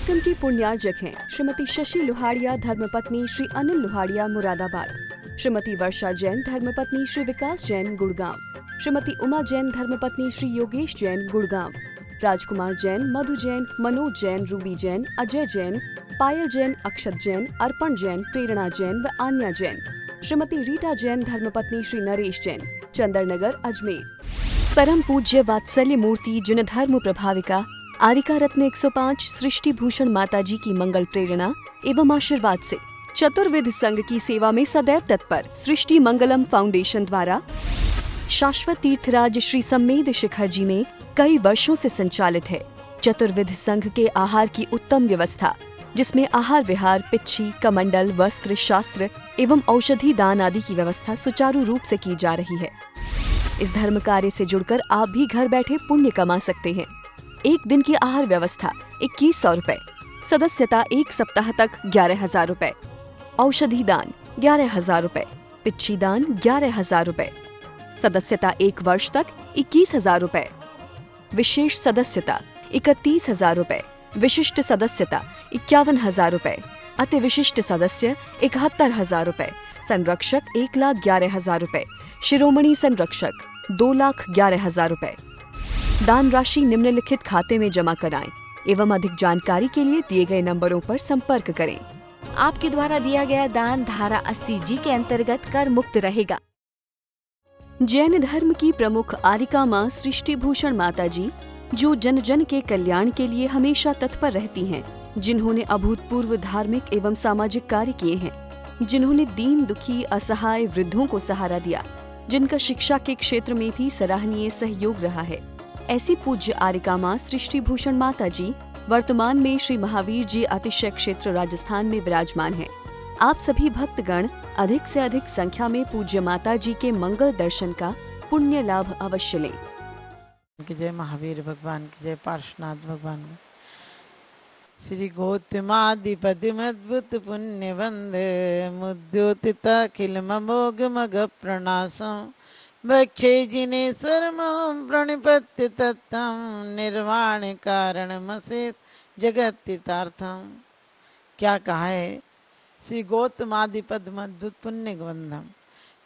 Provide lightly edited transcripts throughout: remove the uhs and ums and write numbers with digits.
कार्यक्रम की पुण्यार्जक हैं श्रीमती शशि लोहाड़िया धर्मपत्नी श्री अनिल लोहाड़िया मुरादाबाद, श्रीमती वर्षा जैन धर्मपत्नी श्री विकास जैन गुड़गांव, श्रीमती उमा जैन धर्मपत्नी श्री योगेश जैन गुड़गांव, राजकुमार जैन, मधु जैन, मनोज जैन, रूबी जैन, अजय जैन, पायल जैन, अक्षत जैन, अर्पण जैन, प्रेरणा जैन व आन्या जैन, श्रीमती रीटा जैन धर्मपत्नी श्री नरेश जैन, चंदरनगर अजमेर। परम पूज्य वात्सल्य मूर्ति जिन धर्म प्रभाविका आरिका रत्न 105 सृष्टि भूषण माता जी की मंगल प्रेरणा एवं आशीर्वाद से चतुर्विध संघ की सेवा में सदैव तत्पर सृष्टि मंगलम फाउंडेशन द्वारा शाश्वत तीर्थराज श्री सम्मेद शिखर जी में कई वर्षों से संचालित है चतुर्विध संघ के आहार की उत्तम व्यवस्था, जिसमें आहार विहार, पिच्छी, कमंडल, वस्त्र, शास्त्र एवं औषधि दान आदि की व्यवस्था सुचारू रूप से की जा रही है। इस धर्म कार्य से जुड़कर आप भी घर बैठे पुण्य कमा सकते हैं। एक दिन की आहार व्यवस्था 2100 रुपए, सदस्यता 1 सप्ताह तक 11,000 रुपए, औषधि दान 11,000 रुपए, पिच्छी दान 11,000 रुपए, सदस्यता 1 वर्ष तक 21,000 रुपए, विशेष सदस्यता 31,000 रुपए, विशिष्ट सदस्यता 51,000 रुपए, अति विशिष्ट सदस्य 71,000 रुपए, संरक्षक 1,11,000 रुपए, शिरोमणि संरक्षक 2,11,000 रुपए। दान राशि निम्नलिखित खाते में जमा कराएं एवं अधिक जानकारी के लिए दिए गए नंबरों पर संपर्क करें। आपके द्वारा दिया गया दान धारा 80G के अंतर्गत कर मुक्त रहेगा। जैन धर्म की प्रमुख आरिका माँ सृष्टि भूषण माता जी, जो जन जन के कल्याण के लिए हमेशा तत्पर रहती हैं, जिन्होंने अभूतपूर्व धार्मिक एवं सामाजिक कार्य किए हैं, जिन्होंने दीन दुखी असहाय वृद्धों को सहारा दिया, जिनका शिक्षा के क्षेत्र में भी सराहनीय सहयोग रहा है, ऐसी पूज्य आरिका माँ सृष्टि भूषण माता जी वर्तमान में श्री महावीर जी अतिशय क्षेत्र राजस्थान में विराजमान हैं। आप सभी भक्तगण अधिक से अधिक संख्या में पूज्य माता जी के मंगल दर्शन का पुण्य लाभ अवश्य लें। जय महावीर भगवान की जय, पार्श्वनाथ भगवान की। श्री गौतमादिपतिमद्भुत पुण्य वंदे मुद्योतित अखिल ममोघ मग प्रणासम भक्षे जिनेश्वर मम प्रणिपत्य तत्तम निर्वाण कारण मसेत जगत तीर्थार्थम। क्या कहा है? श्री गौतम आदि पद्मद्भुत पुण्य वंदम,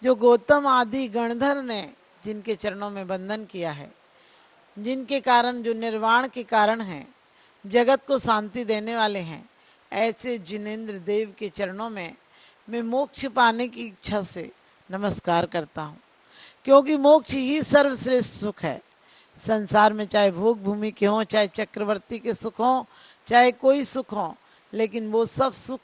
जो गौतम आदि गणधर ने जिनके चरणों में बंधन किया है, जिनके कारण जो निर्वाण के कारण हैं, जगत को शांति देने वाले हैं, ऐसे जिनेंद्र देव के चरणों में मैं मोक्ष पाने की इच्छा से नमस्कार करता हूँ, क्योंकि मोक्ष ही सर्वश्रेष्ठ सुख है। संसार में चाहे भोग भूमि के हों, चाहे चक्रवर्ती के सुख हों, चाहे कोई सुख हो, लेकिन वो सब सुख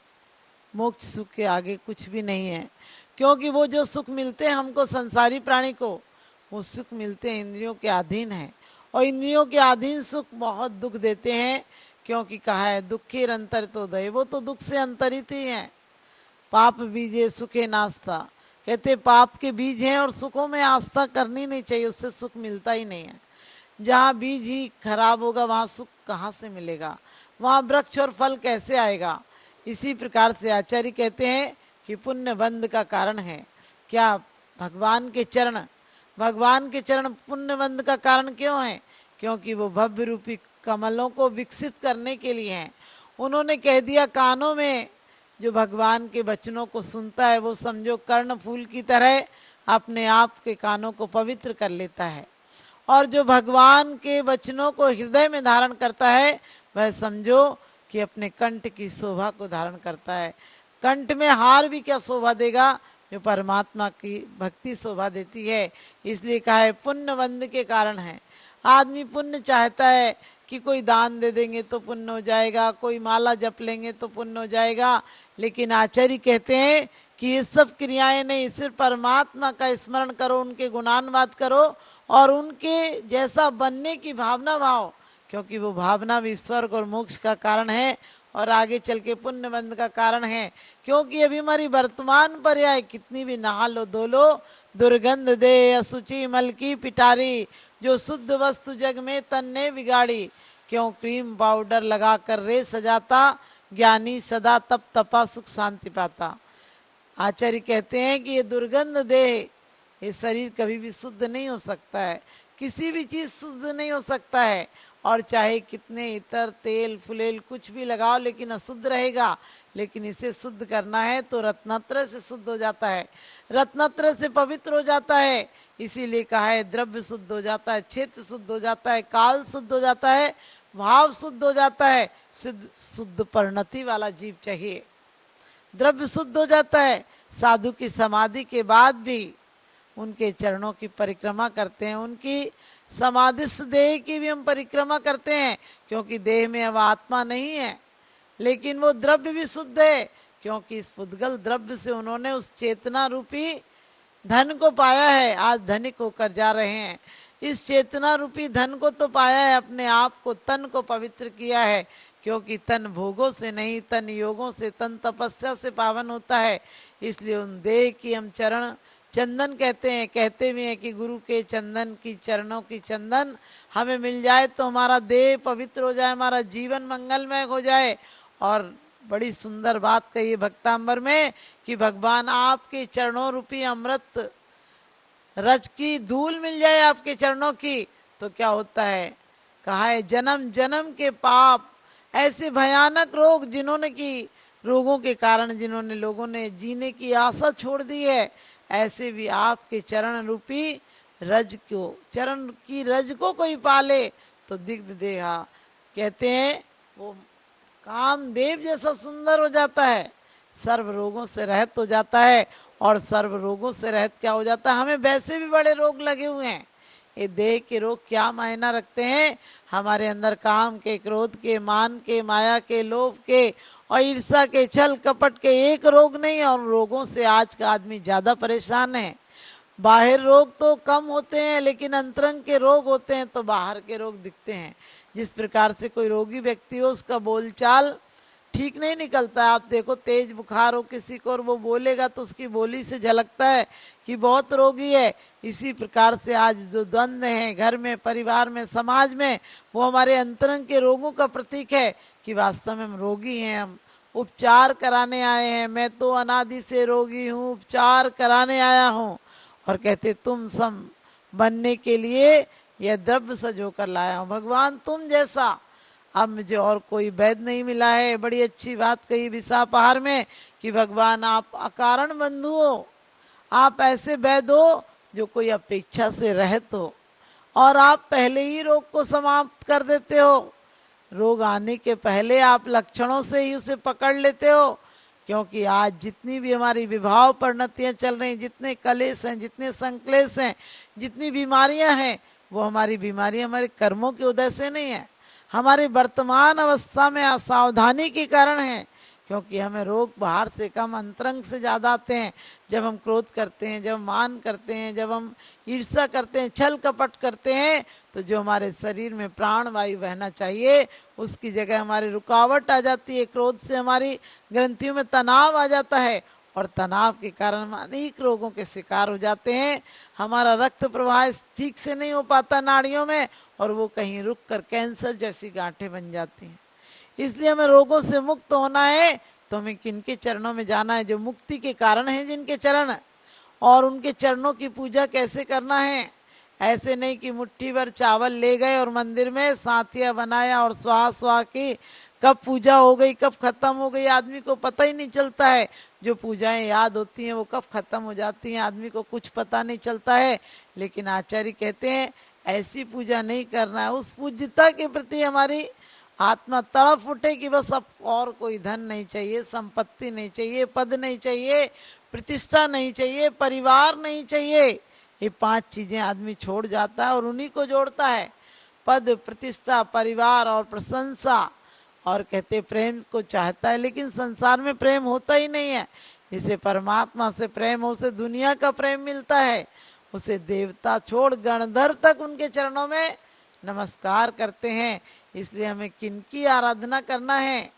मोक्ष सुख के आगे कुछ भी नहीं है। क्योंकि वो जो सुख मिलते हैं हमको, संसारी प्राणी को, वो सुख मिलते हैं इंद्रियों के अधीन है, और इंद्रियों के अधीन सुख बहुत दुख देते हैं। क्योंकि कहा है दुखेर अंतर तो दय, वो तो दुख से अंतरित ही है। पाप बीजे सुखे नास्ता, कहते पाप के बीज हैं और सुखों में आस्था करनी नहीं चाहिए, उससे सुख मिलता ही नहीं है। जहाँ बीज ही खराब होगा वहाँ सुख कहाँ से मिलेगा, वहाँ वृक्ष और फल कैसे आएगा। इसी प्रकार से आचार्य कहते हैं कि पुण्य बंध का कारण है क्या? भगवान के चरण, भगवान के चरण पुण्य बंध का कारण क्यों है? क्योंकि वो भव्य रूपी कमलों को विकसित करने के लिए हैं। उन्होंने कह दिया, कानों में जो भगवान के वचनों को सुनता है वो समझो कर्ण फूल की तरह अपने आप के कानों को पवित्र कर लेता है, और जो भगवान के वचनों को हृदय में धारण करता है वह समझो कि अपने कंठ की शोभा को धारण करता है। कंठ में हार भी क्या शोभा देगा, जो परमात्मा की भक्ति शोभा देती है। इसलिए कहा है पुण्य बंध के कारण है। आदमी पुण्य चाहता है कि कोई दान दे देंगे तो पुण्य हो जाएगा, कोई माला जप लेंगे तो पुण्य हो जाएगा, लेकिन आचार्य कहते हैं कि ये सब क्रियाएं नहीं, सिर्फ परमात्मा का स्मरण करो, उनके गुणानुवाद करो और उनके जैसा बनने की भावना भाव, क्योंकि वो भावना भी स्वर्ग और मोक्ष का कारण है और आगे चल के पुण्य बंध का कारण है। क्योंकि अभी हमारी वर्तमान पर्याय कितनी भी नहा लो धो लो, दुर्गंध दे असुचि मल की पिटारी, जो शुद्ध वस्तु जग में तन ने बिगाड़ी। क्यों क्रीम पाउडर लगा कर रे सजाता, ज्ञानी सदा तप तपा सुख शांति पाता। आचार्य कहते हैं कि ये दुर्गंध देह, ये शरीर कभी भी शुद्ध नहीं हो सकता है, किसी भी चीज शुद्ध नहीं हो सकता है। और चाहे कितने इतर तेल फुलेल कुछ भी लगाओ लेकिन अशुद्ध रहेगा। लेकिन इसे शुद्ध करना है तो रत्नत्रय से शुद्ध हो जाता है, रत्नत्रय से पवित्र हो जाता है। इसीलिए कहा है द्रव्य शुद्ध हो जाता है, क्षेत्र शुद्ध हो जाता है, काल शुद्ध हो जाता है, भाव शुद्ध हो जाता है। शुद्ध परिणति वाला जीव चाहिए। द्रव्य शुद्ध हो जाता है। साधु की समाधि के बाद भी उनके चरणों की परिक्रमा करते हैं, उनकी समाधिस्थ देह की भी हम परिक्रमा करते हैं, क्योंकि देह में अब आत्मा नहीं है। लेकिन वो द्रव्य भी शुद्ध है, क्योंकि इस पुद्गल द्रव्य से उन्होंने उस चेतना रूपी धन को पाया है। आज धनिक होकर जा रहे हैं। इस चेतना रूपी धन को तो पाया है, अपने आप को, तन को पवित्र किया है। क्योंकि तन भोगों से नहीं, तन योगों से, तन तपस्या से पावन होता है। इसलिए उन देह की हम चरण चंदन कहते हैं। कहते भी हैं कि गुरु के चंदन की, चरणों की चंदन हमें मिल जाए तो हमारा देह पवित्र हो जाए, हमारा जीवन मंगलमय हो जाए। और बड़ी सुंदर बात कही है भक्तांबर में कि भगवान आपके चरणों रूपी अमृत रज की धूल मिल जाए आपके चरणों की, तो क्या होता है। कहा है जन्म जन्म के पाप, ऐसे भयानक रोग जिन्होंने की, रोगों के कारण जिन्होंने लोगों ने जीने की आशा छोड़ दी है, ऐसे भी आपके चरण रूपी रज को, चरण की रज को कोई पाले तो दिग्ध देहा। कहते हैं वो कामदेव जैसा सुंदर हो जाता है, सर्व रोगों से रहित हो जाता है। और सर्व रोगों से रहित क्या हो जाता है, हमें वैसे भी बड़े रोग लगे हुए हैं। ये देह के रोग क्या मायना रखते हैं। हमारे अंदर काम के, क्रोध के, मान के, माया के, लोभ के और ईर्षा के, छल कपट के एक रोग नहीं। और रोगों से आज का आदमी ज्यादा परेशान है। बाहर रोग तो कम होते हैं, लेकिन अंतरंग के रोग होते हैं तो बाहर के रोग दिखते हैं। जिस प्रकार से कोई रोगी व्यक्ति हो, उसका बोलचाल ठीक नहीं निकलता है। आप देखो तेज बुखार हो किसी को और वो बोलेगा तो उसकी बोली से झलकता है कि बहुत रोगी है। इसी प्रकार से आज जो द्वंद्व है घर में, परिवार में, समाज में, वो हमारे अंतरंग के रोगों का प्रतीक है कि वास्तव में हम रोगी हैं, हम उपचार कराने आए हैं। मैं तो अनादि से रोगी हूँ, उपचार कराने आया हूँ। और कहते तुम सम बनने के लिए यह द्रव्य सजो कर लाया हूँ। भगवान तुम जैसा अब मुझे और कोई वैद्य नहीं मिला है। बड़ी अच्छी बात कही विसापहार में कि भगवान आप अकारण बंधु हो, आप ऐसे वैद्य हो जो कोई अपेक्षा से रहत हो, और आप पहले ही रोग को समाप्त कर देते हो। रोग आने के पहले आप लक्षणों से ही उसे पकड़ लेते हो। क्योंकि आज जितनी भी हमारी विभाव परिणतियां चल रही, जितने कलेश हैं, जितने संक्लेश हैं, जितनी बीमारियां हैं, वो हमारी बीमारियां हमारे कर्मों के उदय से नहीं है, हमारी वर्तमान अवस्था में असावधानी के कारण है। क्योंकि हमें रोग बाहर से कम अंतरंग से ज्यादा आते हैं। जब हम क्रोध करते हैं, जब मान करते हैं, जब हम ईर्ष्या करते हैं, छल कपट करते हैं, तो जो हमारे शरीर में प्राण वायु बहना चाहिए उसकी जगह हमारी रुकावट आ जाती है। क्रोध से हमारी ग्रंथियों में तनाव आ जाता है और तनाव के कारण हम अनेक रोगों के शिकार हो जाते हैं। हमारा रक्त प्रवाह ठीक से नहीं हो पाता नाड़ियों में, और वो कहीं रुक कर कैंसर जैसी गांठें बन जाती हैं। इसलिए हमें रोगों से मुक्त होना है तो हमें किनके चरणों में जाना है, जो मुक्ति के कारण है जिनके चरण, और उनके चरणों की पूजा कैसे करना है। ऐसे नहीं कि मुट्ठी भर चावल ले गए और मंदिर में साथिया बनाया और स्वाहा स्वाहा की, कब पूजा हो गई कब खत्म हो गई आदमी को पता ही नहीं चलता है। जो पूजाएं याद होती हैं वो कब खत्म हो जाती हैं आदमी को कुछ पता नहीं चलता है। लेकिन आचार्य कहते हैं ऐसी पूजा नहीं करना है। उस पूज्यता के प्रति हमारी आत्मा तड़प उठे कि बस अब और कोई धन नहीं चाहिए, संपत्ति नहीं चाहिए, पद नहीं चाहिए, प्रतिष्ठा नहीं चाहिए, परिवार नहीं चाहिए। ये 5 चीजें आदमी छोड़ जाता है और उन्हीं को जोड़ता है, पद, प्रतिष्ठा, परिवार और प्रशंसा। और कहते प्रेम को चाहता है, लेकिन संसार में प्रेम होता ही नहीं है। जिसे परमात्मा से प्रेम हो, उसे दुनिया का प्रेम मिलता है। उसे देवता छोड़ गणधर तक उनके चरणों में नमस्कार करते हैं। इसलिए हमें किनकी आराधना करना है।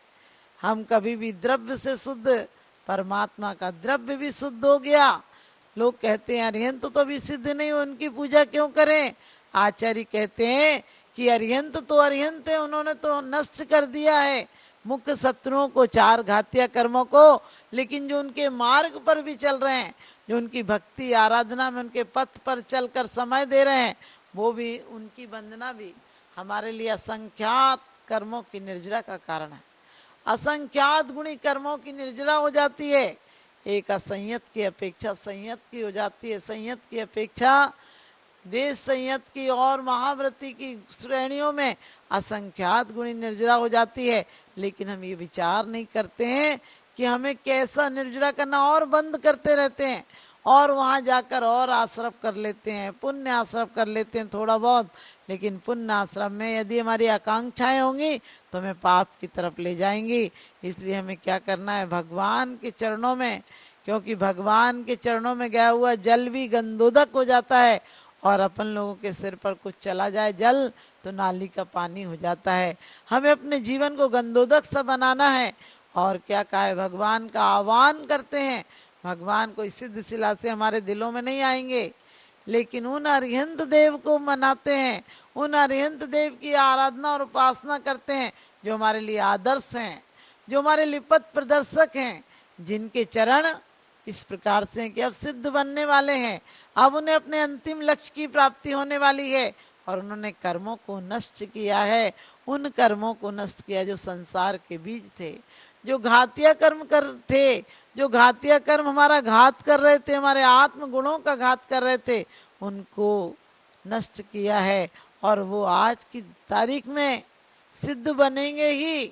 हम कभी भी द्रव्य से शुद्ध, परमात्मा का द्रव्य भी शुद्ध हो गया। लोग कहते हैं अरिहंत तो भी सिद्ध नहीं हो, उनकी पूजा क्यों करें। आचार्य कहते हैं कि अरिहंत तो अरिहंत है, उन्होंने तो नष्ट कर दिया है मुख्य शत्रुओं को, 4 घातिया कर्मों को। लेकिन जो उनके मार्ग पर भी चल रहे हैं, जो उनकी भक्ति आराधना में उनके पथ पर चलकर समय दे रहे हैं, वो भी, उनकी वंदना भी हमारे लिए असंख्यात कर्मों की निर्जरा का कारण है। असंख्यात गुणी कर्मों की निर्जरा हो जाती है। एक असंयत की अपेक्षा संयत की हो जाती है, संयत की अपेक्षा देश संयत की और महाव्रती की श्रेणियों में असंख्यात गुणी निर्जरा हो जाती है। लेकिन हम ये विचार नहीं करते हैं कि हमें कैसा निर्जरा करना, और बंद करते रहते हैं और वहां जाकर और आश्रम कर लेते हैं, पुण्य आश्रम कर लेते हैं थोड़ा बहुत। लेकिन पुण्य आश्रम में यदि हमारी आकांक्षाएं होंगी तो हमें पाप की तरफ ले जाएंगी। इसलिए हमें क्या करना है, भगवान के चरणों में, क्योंकि भगवान के चरणों में गया हुआ जल भी गंधोदक हो जाता है, और अपन लोगों के सिर पर कुछ चला जाए जल तो नाली का पानी हो जाता है। हमें अपने जीवन को गंधोदक सा बनाना है। और क्या कहा है, भगवान का आह्वान करते हैं। भगवान कोई सिद्ध शिला से हमारे दिलों में नहीं आएंगे, लेकिन उन अरिहंत देव को मनाते हैं, उन अरिहंत देव की आराधना और उपासना करते हैं जो हमारे लिए आदर्श हैं, जो हमारे लिए पथ प्रदर्शक हैं, जिनके चरण इस प्रकार से हैं कि अब सिद्ध बनने वाले हैं, अब उन्हें अपने अंतिम लक्ष्य की प्राप्ति होने वाली है। और उन्होंने कर्मों को नष्ट किया है, उन कर्मों को नष्ट किया जो संसार के बीज थे, जो घातिया कर्म थे, जो घातिया कर्म हमारा घात कर रहे थे, हमारे आत्म गुणों का घात कर रहे थे, उनको नष्ट किया है। और वो आज की तारीख में सिद्ध बनेंगे ही।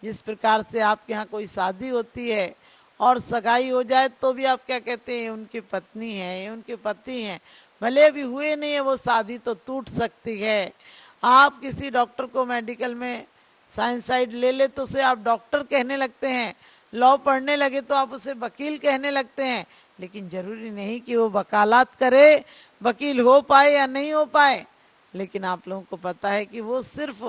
जिस प्रकार से आपके यहाँ कोई शादी होती है और सगाई हो जाए तो भी आप क्या कहते हैं, उनकी पत्नी है, उनके पति हैं, भले अभी हुए नहीं है, वो शादी तो टूट सकती है। आप किसी डॉक्टर को मेडिकल में साइंस साइड ले ले तो उसे आप डॉक्टर कहने लगते हैं, लॉ पढ़ने लगे तो आप उसे वकील कहने लगते हैं। लेकिन जरूरी नहीं कि वो वकालत करे, वकील हो पाए या नहीं हो पाए। लेकिन आप लोगों को पता है कि वो सिर्फ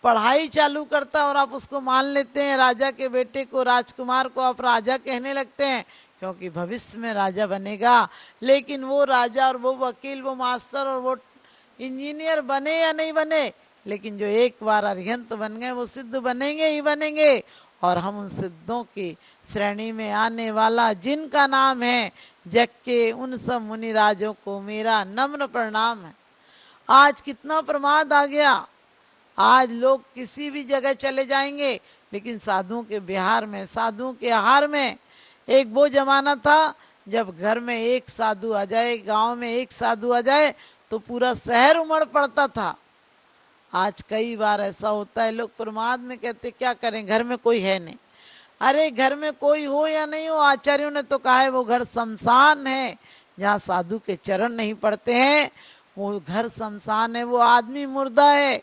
पढ़ाई चालू करता और आप उसको मान लेते हैं। राजा के बेटे को, राजकुमार को आप राजा कहने लगते हैं क्योंकि भविष्य में राजा बनेगा। लेकिन वो राजा और वो वकील, वो मास्टर और वो इंजीनियर बने या नहीं बने, लेकिन जो एक बार अरिहंत बन गए वो सिद्ध बनेंगे ही बनेंगे। और हम उन सिद्धों की श्रेणी में आने वाला जिनका नाम है जग के, उन सब मुनि राजों को मेरा नम्र प्रणाम है। आज कितना प्रमाद आ गया, आज लोग किसी भी जगह चले जाएंगे, लेकिन साधुओं के बिहार में, साधुओं के आहार में। एक वो जमाना था जब घर में एक साधु आ जाए, गांव में एक साधु आ जाए तो पूरा शहर उमड़ पड़ता था। आज कई बार ऐसा होता है, लोग प्रमाद में कहते क्या करें, घर में कोई है नहीं। अरे घर में कोई हो या नहीं हो, आचार्यों ने तो कहा है वो घर शमशान है। जहाँ साधु के चरण नहीं पड़ते हैं वो घर शमशान है, वो आदमी मुर्दा है,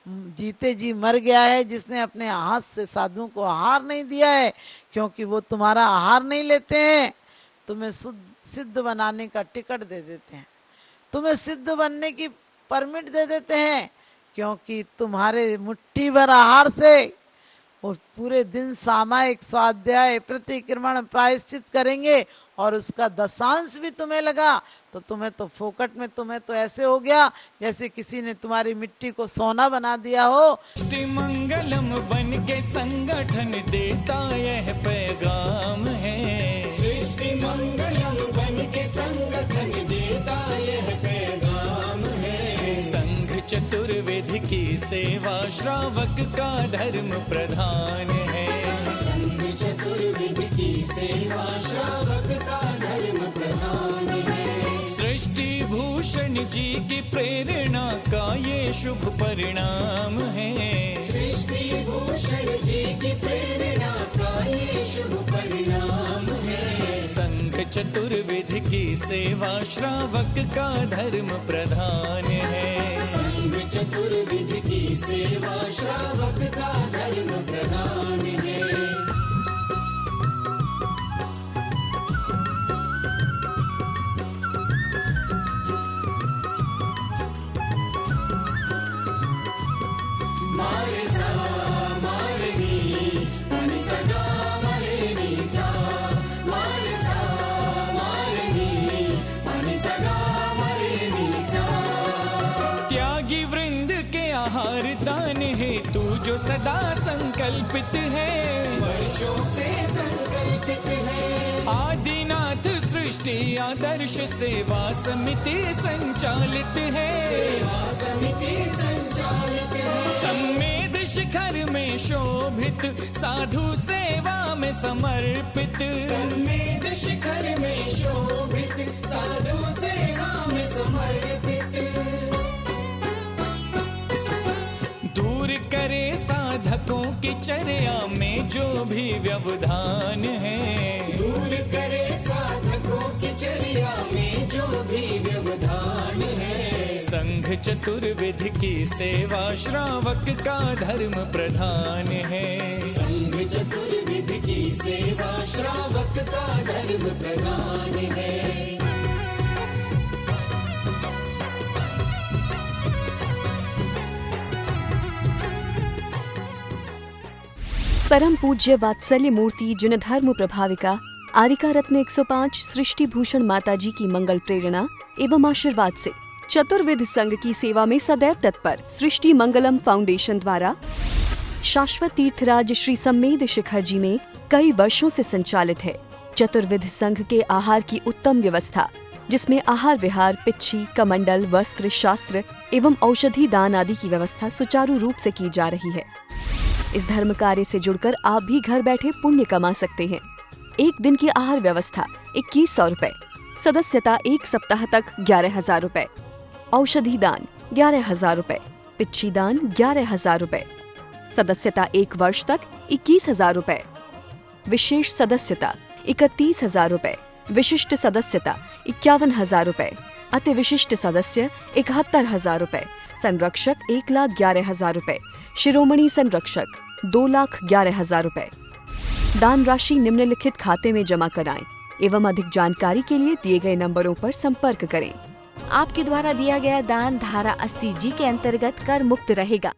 जीते जी मर गया है, जिसने अपने हाथ से साधुओं को आहार नहीं दिया है। क्योंकि वो तुम्हारा आहार नहीं लेते हैं, तुम्हें सिद्ध बनाने का टिकट दे देते हैं, तुम्हें सिद्ध बनने की परमिट दे देते हैं, क्योंकि तुम्हारे मुट्ठी भर आहार से वो पूरे दिन सामायिक स्वाध्याय, प्रतिक्रमण, प्रायश्चित करेंगे और उसका दशांश भी तुम्हें लगा तो तुम्हें तो फोकट में, तुम्हें तो ऐसे हो गया जैसे किसी ने तुम्हारी मिट्टी को सोना बना दिया हो। सृष्टि मंगलम बन के संगठन देता यह पैगाम है, सृष्टि मंगलम बन के संगठन देता यह पैगाम है। संघ चतुर्वेद की सेवा श्रावक का धर्म प्रधान है, संघ चतुर्वेद की सेवा श्रावक का धर्म प्रधान है। सृष्टि भूषण जी की प्रेरणा का ये शुभ परिणाम है, सृष्टि भूषण जी की प्रेरणा का ये शुभ परिणाम है। संघ चतुर्वेद की सेवा श्रावक का धर्म प्रधान है, संघ चतुर्वेद की सेवा श्रावक का धर्म प्रधान है। तू जो सदा संकल्पित है, वर्षों से संकल्पित है। आदिनाथ सृष्टि आदर्श सेवा समिति संचालित है, सेवा समिति संचालित शिखर में शोभित, साधु सेवा में समर्पित। सन्मेध शिखर में शोभित, साधु सेवा में समर्पित। दूर करे साधकों की चर्या में जो भी व्यवधान है। दूर करे साधकों की चर्या में जो भी व्यवधान है। संघ चतुर्विध की सेवा श्रावक का धर्म प्रधान है। संघ चतुर्विध की सेवा श्रावक का धर्म प्रधान है। परम पूज्य वात्सल्य मूर्ति जिन धर्म प्रभाविका आरिका रत्न 105 सृष्टि भूषण माताजी की मंगल प्रेरणा एवं आशीर्वाद से चतुर्विध संघ की सेवा में सदैव तत्पर सृष्टि मंगलम फाउंडेशन द्वारा शाश्वत तीर्थराज श्री सम्मेद शिखर जी में कई वर्षों से संचालित है चतुर्विध संघ के आहार की उत्तम व्यवस्था, जिसमें आहार विहार, पिच्छी, कमंडल, वस्त्र, शास्त्र एवं औषधि दान आदि की व्यवस्था सुचारू रूप से की जा रही है। इस धर्म कार्य से जुड़कर आप भी घर बैठे पुण्य कमा सकते हैं। एक दिन की आहार व्यवस्था 2100 रुपए, सदस्यता 1 सप्ताह तक 11,000 रुपए, औषधि दान 11,000 रुपए, पिच्छी दान 11,000 रुपए, सदस्यता 1 वर्ष तक 21,000 रुपए, विशेष सदस्यता 31,000 रुपए, विशिष्ट सदस्यता 51,000 रुपए, अति विशिष्ट सदस्य 71,000 रुपए, संरक्षक 1,11,000 रुपए, शिरोमणि संरक्षक 2,11,000 रुपए। दान राशि निम्नलिखित खाते में जमा कराएं एवं अधिक जानकारी के लिए दिए गए नंबरों पर संपर्क करें। आपके द्वारा दिया गया दान धारा 80G के अंतर्गत कर मुक्त रहेगा।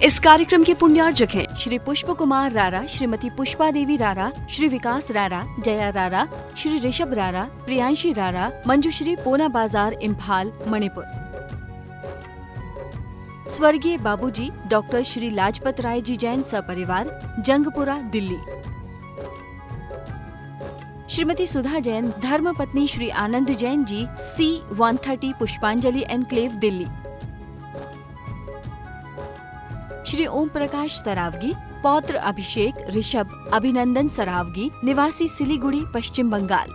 इस कार्यक्रम के पुण्यार्जक हैं श्री पुष्प कुमार रारा, श्रीमती पुष्पा देवी रारा, श्री विकास रारा, जया रारा, श्री ऋषभ रारा, प्रियांशी रारा, मंजुश्री, पूना बाजार, इम्फाल, मणिपुर। स्वर्गीय बाबूजी डॉक्टर श्री लाजपत राय जी जैन सपरिवार, जंगपुरा, दिल्ली। श्रीमती सुधा जैन धर्मपत्नी श्री आनंद जैन जी, C130 पुष्पांजलि एनक्लेव, दिल्ली। श्री ओम प्रकाश सरावगी, पौत्र अभिषेक ऋषभ अभिनंदन सरावगी, निवासी सिलीगुड़ी, पश्चिम बंगाल।